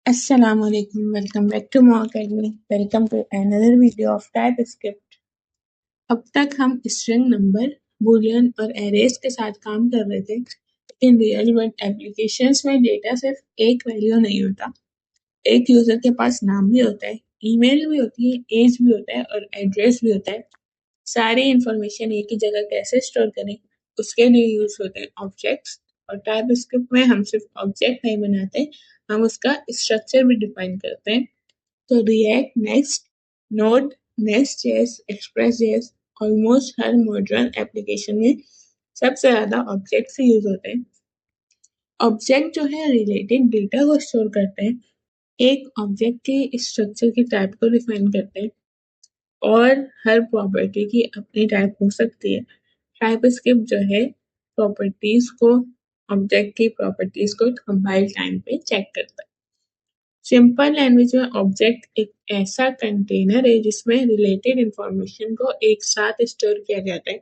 Assalamualaikum. Welcome back to Mo Academy. Welcome to another video of TypeScript. अब तक हम string number, Boolean और arrays के साथ काम कर रहे थे। इन रियल वर्ल्ड एप्लीकेशंस में डेटा सिर्फ एक वैल्यू नहीं होता। एक यूजर के पास नाम भी होता है, ईमेल भी होती है, एज भी होता है और एड्रेस भी होता है। सारी इंफॉर्मेशन एक ही जगह कैसे स्टोर करें, उसके लिए यूज होते हैं ऑब्जेक्ट्स। और टाइपस्क्रिप्ट में हम सिर्फ ऑब्जेक्ट नहीं बनाते, हम उसका स्ट्रक्चर भी डिफाइन करते हैं। तो react, next, node, Next.js, एक्सप्रेस.js, almost हर मॉडर्न एप्लीकेशन में सबसे ज्यादा ऑब्जेक्ट से यूज होते हैं। ऑब्जेक्ट जो है रिलेटेड डेटा को स्टोर करते हैं, एक ऑब्जेक्ट के स्ट्रक्चर की टाइप को डिफाइन करते हैं और हर प्रॉपर्टी की अपनी टाइप हो सकती है। टाइपस्क्रिप्ट जो है प्रॉपर्टीज को, ऑब्जेक्ट की प्रॉपर्टीज को कंपाइल टाइम पे चेक करता है। सिंपल लैंग्वेज में ऑब्जेक्ट एक ऐसा कंटेनर है जिसमें रिलेटेड इंफॉर्मेशन को एक साथ स्टोर किया जाता है।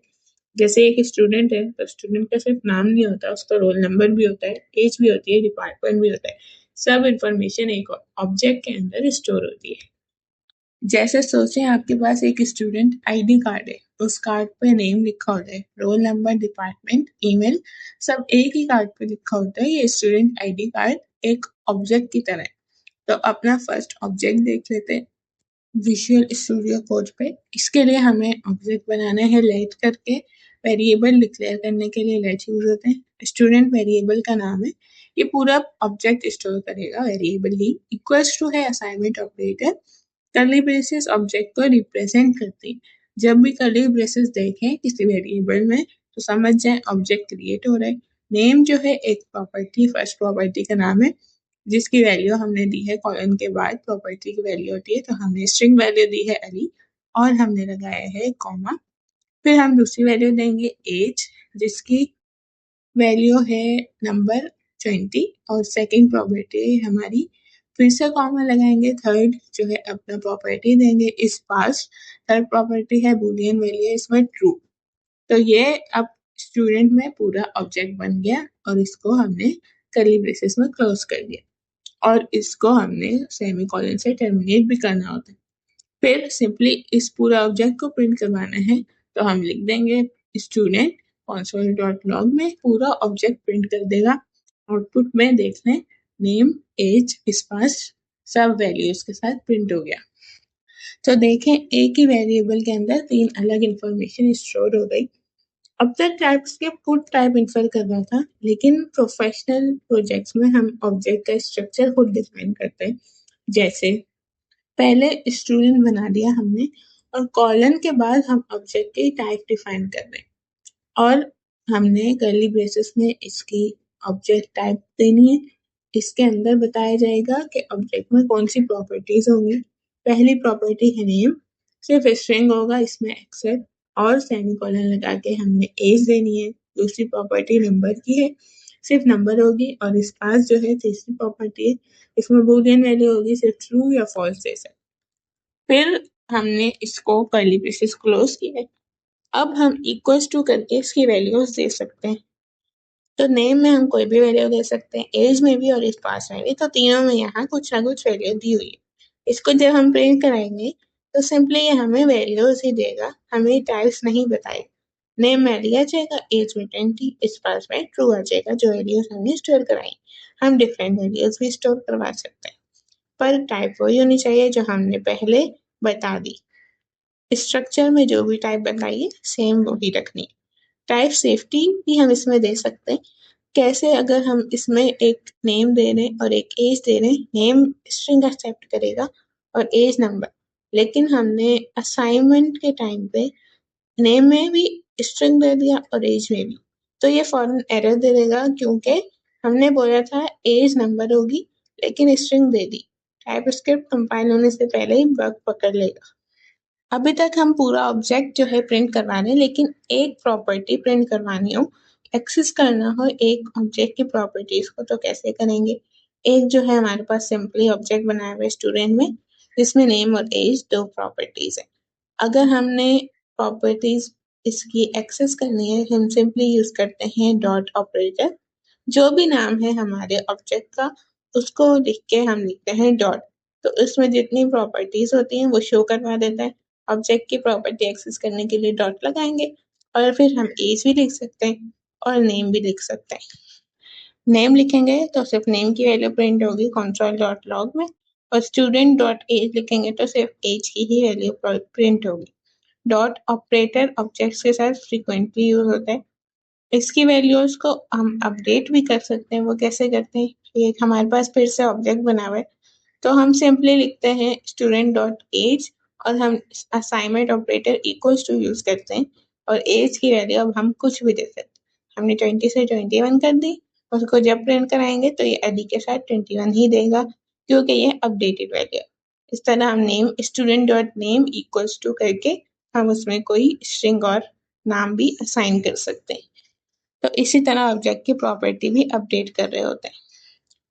जैसे एक स्टूडेंट है तो स्टूडेंट का सिर्फ नाम नहीं होता, उसका रोल नंबर भी होता है, एज भी होती है, डिपार्टमेंट भी होता है। सब इंफॉर्मेशन एक ऑब्जेक्ट के अंदर स्टोर होती है। जैसे सोचें आपके पास एक स्टूडेंट आईडी कार्ड है, उस कार्ड पे नेम लिखा होता है, रोल नंबर, डिपार्टमेंट, ईमेल, सब एक ही कार्ड पे लिखा होता है। ये स्टूडेंट आईडी कार्ड एक ऑब्जेक्ट की तरह है। तो अपना फर्स्ट ऑब्जेक्ट देख लेते हैं विजुअल स्टूडियो कोड पे। इसके लिए हमें ऑब्जेक्ट बनाना है लेट करके। वेरिएबल डिक्लेयर करने के लिए लेट यूज होते हैं। स्टूडेंट वेरिएबल का नाम है, ये पूरा ऑब्जेक्ट स्टोर करेगा वेरिएबल ही। इक्वल्स टू है assignment operator, curly braces object को रिप्रेजेंट करते हैं। जब भी कर्ली ब्रेसेस देखें किसी वेरिएबल में तो समझ जाए ऑब्जेक्ट क्रिएट हो रहा है। नेम जो है एक प्रॉपर्टी, फर्स्ट प्रॉपर्टी का नाम है जिसकी वैल्यू हमने दी है कॉलन के बाद प्रॉपर्टी की वैल्यू होती है। तो हमने स्ट्रिंग वैल्यू दी है अली और हमने लगाया है कॉमा। फिर हम दूसरी वैल्यू देंगे एज जिसकी वैल्यू है नंबर 20 और सेकंड प्रॉपर्टी है हमारी। फिर से कॉमा लगाएंगे, थर्ड जो है अपना प्रॉपर्टी देंगे इस पास। थर्ड प्रॉपर्टी है बूलियन वैल्यू है इसमें ट्रू। तो ये अब स्टूडेंट में पूरा ऑब्जेक्ट बन गया और इसको हमने कर्ली ब्रेसेस में क्लोज कर दिया और इसको हमने सेमीकोलन से टर्मिनेट भी करना होता है। फिर सिंपली इस पूरा ऑब्जेक्ट को प्रिंट करवाना है तो हम लिख देंगे स्टूडेंट console.log में पूरा ऑब्जेक्ट प्रिंट कर देगा। आउटपुट में देख लें नेम, एज, स्पास सब वैल्यूज के साथ प्रिंट हो गया। तो देखें एक ही वेरिएबल के अंदर 3 अलग इंफॉर्मेशन स्टोर हो गई। अब तक टाइपस्क्रिप्ट खुद टाइप इन्फर कर रहा था, लेकिन प्रोफेशनल प्रोजेक्ट्स में हम ऑब्जेक्ट का स्ट्रक्चर खुद डिफाइन करते हैं। जैसे पहले स्टूडेंट बना दिया हमने और कॉलन के बाद हम ऑब्जेक्ट की टाइप डिफाइन कर रहे हैं और हमने कर्ली ब्रेसेस में इसकी ऑब्जेक्ट टाइप देनी है। इसके अंदर बताया जाएगा कि ऑब्जेक्ट में कौन सी प्रॉपर्टीज होंगी। पहली प्रॉपर्टी है नेम, सिर्फ स्ट्रिंग होगा इसमें एक्सेप्ट और सेमीकोलन लगा के हमने एज देनी है। दूसरी प्रॉपर्टी नंबर की है, सिर्फ नंबर होगी और इस पास जो है तीसरी प्रॉपर्टी है, इसमें बूलियन वैल्यू होगी, सिर्फ ट्रू या फॉल्स दे सकते। फिर हमने इसको कर्ली ब्रेसेस क्लोज किया। अब हम इक्वल्स टू करके इसकी वैल्यूज दे सकते हैं। तो नेम में हम कोई भी वैल्यू दे सकते हैं, एज में भी और इस पास में भी। तो तीनों में यहाँ कुछ ना कुछ वैल्यू दी हुई है। इसको जब हम प्रिंट कराएंगे तो सिंपली ये हमें वैल्यूज ही देगा, हमें टाइप्स नहीं बताएगा। नेम में अली आ जाएगा, एज में 20, इस पास में ट्रू आ जाएगा जो वैल्यूज हमने स्टोर कराई। हम डिफरेंट वैल्यूज भी स्टोर करवा सकते हैं, पर टाइप वही होनी चाहिए जो हमने पहले बता दी। स्ट्रक्चर में जो भी टाइप बताइए सेम वही रखनी है। टाइप सेफ्टी भी हम इसमें दे सकते हैं। कैसे? अगर हम इसमें एक नेम दे रहे हैं और एक एज दे रहे हैं, नेम स्ट्रिंग एक्सेप्ट करेगा और एज नंबर, लेकिन हमने असाइनमेंट के टाइम पे नेम में भी स्ट्रिंग दे दिया और एज में भी, तो ये फौरन एरर दे देगा क्योंकि हमने बोला था एज नंबर होगी लेकिन स्ट्रिंग दे दी। टाइपस्क्रिप्ट कंपाइल होने से पहले ही बग पकड़ लेगा। अभी तक हम पूरा ऑब्जेक्ट जो है प्रिंट करवा रहे हैं, लेकिन एक प्रॉपर्टी प्रिंट करवानी हो, एक्सेस करना हो एक ऑब्जेक्ट की प्रॉपर्टीज को, तो कैसे करेंगे? एक जो है हमारे पास सिंपली ऑब्जेक्ट बनाया हुआ है स्टूडेंट में, जिसमें नेम और एज दो प्रॉपर्टीज है। अगर हमने प्रॉपर्टीज इसकी एक्सेस करनी है, हम सिंपली यूज करते हैं डॉट ऑपरेटर। जो भी नाम है हमारे ऑब्जेक्ट का उसको लिख के हम लिखते हैं डॉट। तो उसमें जितनी प्रॉपर्टीज होती हैं वो शो करवा देता है। ऑब्जेक्ट की प्रॉपर्टी एक्सेस करने के लिए डॉट लगाएंगे और फिर हम एज भी लिख सकते हैं और नेम भी लिख सकते हैं। नेम लिखेंगे तो सिर्फ नेम की वैल्यू प्रिंट होगी कंसोल डॉट लॉग में, और स्टूडेंट डॉट एज लिखेंगे तो सिर्फ एज की ही वैल्यू प्रिंट होगी। डॉट ऑपरेटर ऑब्जेक्ट्स के साथ फ्रीक्वेंटली यूज होता है। इसकी वैल्यूज को हम अपडेट भी कर सकते हैं। वो कैसे करते हैं? एक हमारे पास फिर से ऑब्जेक्ट बना हुआ है, तो हम सिंपली लिखते हैं स्टूडेंट डॉट एज और हम assignment operator equals to use करते हैं, और एज की वैल्यू अब हम कुछ भी दे सकते हैं। हमने 20 से 21 कर दी, उसको जब प्रिंट कराएंगे तो ये एडी के साथ 21 ही देगा, क्योंकि ये अपडेटेड वैल्यू है। इस तरह हम name student dot name equals to करके हम उसमें कोई स्ट्रिंग और नाम भी असाइन कर सकते हैं। तो इसी तरह ऑब्जेक्ट की प्रॉपर्टी भी अपडेट कर रहे होते हैं।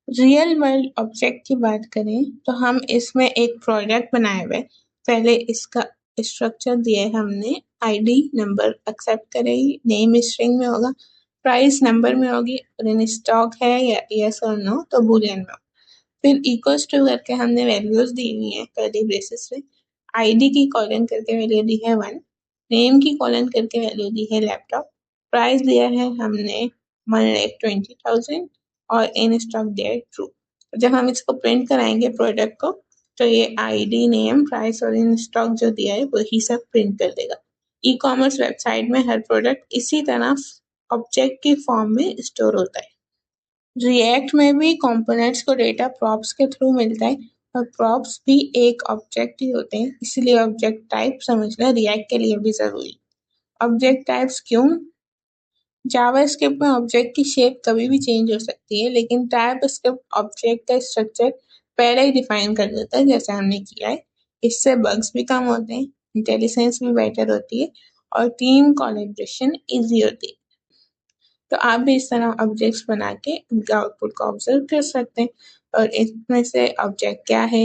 रियल वर्ल्ड ऑब्जेक्ट की बात करें तो हम इसमें एक प्रोडक्ट बनाए हुए। पहले इसका स्ट्रक्चर दिया है हमने, आईडी नंबर एक्सेप्ट करेगी, नेम स्ट्रिंग में होगा, प्राइस नंबर में होगी, और इन स्टॉक है या यस और नो तो बूलियन में होगा। फिर इक्वल्स टू करके हमने वैल्यूज दी हुई है कर्ली ब्रेसेस में। आईडी की कॉलन करके वैल्यू दी है 1, नेम की कॉलन करके वैल्यू दी है लैपटॉप, प्राइस दिया है हमने 1,20,000 और इन स्टॉक दिया है ट्रू। जब हम इसको प्रिंट कराएंगे प्रोडक्ट को तो ये आईडी नेम प्राइस और इन स्टॉक जो दिया है वही सब प्रिंट कर देगा। ई कॉमर्स वेबसाइट में हर प्रोडक्ट इसी तरह ऑब्जेक्ट की फॉर्म में स्टोर होता है। रिएक्ट में भी कंपोनेंट्स को डेटा प्रॉप्स के थ्रू मिलता है, और प्रॉप्स भी एक ऑब्जेक्ट ही होते हैं, इसलिए ऑब्जेक्ट टाइप समझना रिएक्ट के लिए भी जरूरी। ऑब्जेक्ट टाइप्स क्यों? जावास्क्रिप्ट में ऑब्जेक्ट की शेप कभी भी चेंज हो सकती है, लेकिन टाइपस्क्रिप्ट ऑब्जेक्ट का स्ट्रक्चर पहले ही डिफाइन कर देता है, जैसे हमने किया है। इससे बग्स भी कम होते हैं, इंटेलिजेंस भी बेटर होती है, और टीम कोलैबोरेशन इजी होती है। तो आप भी इस तरह ऑब्जेक्ट्स बना के उनके आउटपुट को ऑब्जर्व कर सकते हैं, और इसमें से ऑब्जेक्ट क्या है,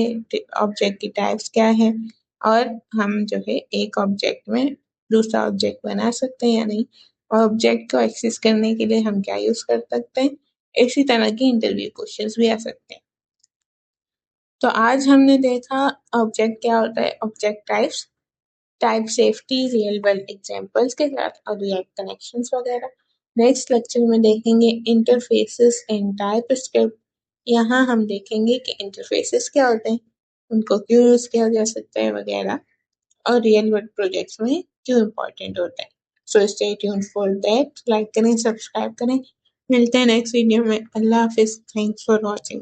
ऑब्जेक्ट की टाइप्स क्या है, और हम जो है एक ऑब्जेक्ट में दूसरा ऑब्जेक्ट बना सकते हैं या नहीं, और ऑब्जेक्ट को एक्सेस करने के लिए हम क्या यूज कर सकते हैं। इसी तरह के इंटरव्यू क्वेश्चंस भी आ सकते हैं। तो आज हमने देखा ऑब्जेक्ट क्या होता है, object types, type safety, real world examples के साथ और रिएक्ट कनेक्शंस वगैरह। नेक्स्ट लेक्चर में देखेंगे इंटरफेसेस इन टाइपस्क्रिप्ट। यहाँ हम देखेंगे कि इंटरफेसेस क्या होते हैं, उनको क्यों यूज किया जा सकता है वगैरह, और रियल वर्ल्ड प्रोजेक्ट्स में क्यों इम्पोर्टेंट होता है। So stay tuned for that, like करें, सब्सक्राइब करें। मिलते हैं नेक्स्ट वीडियो में। अल्लाह हाफिज, थैंक्स फॉर वॉचिंग।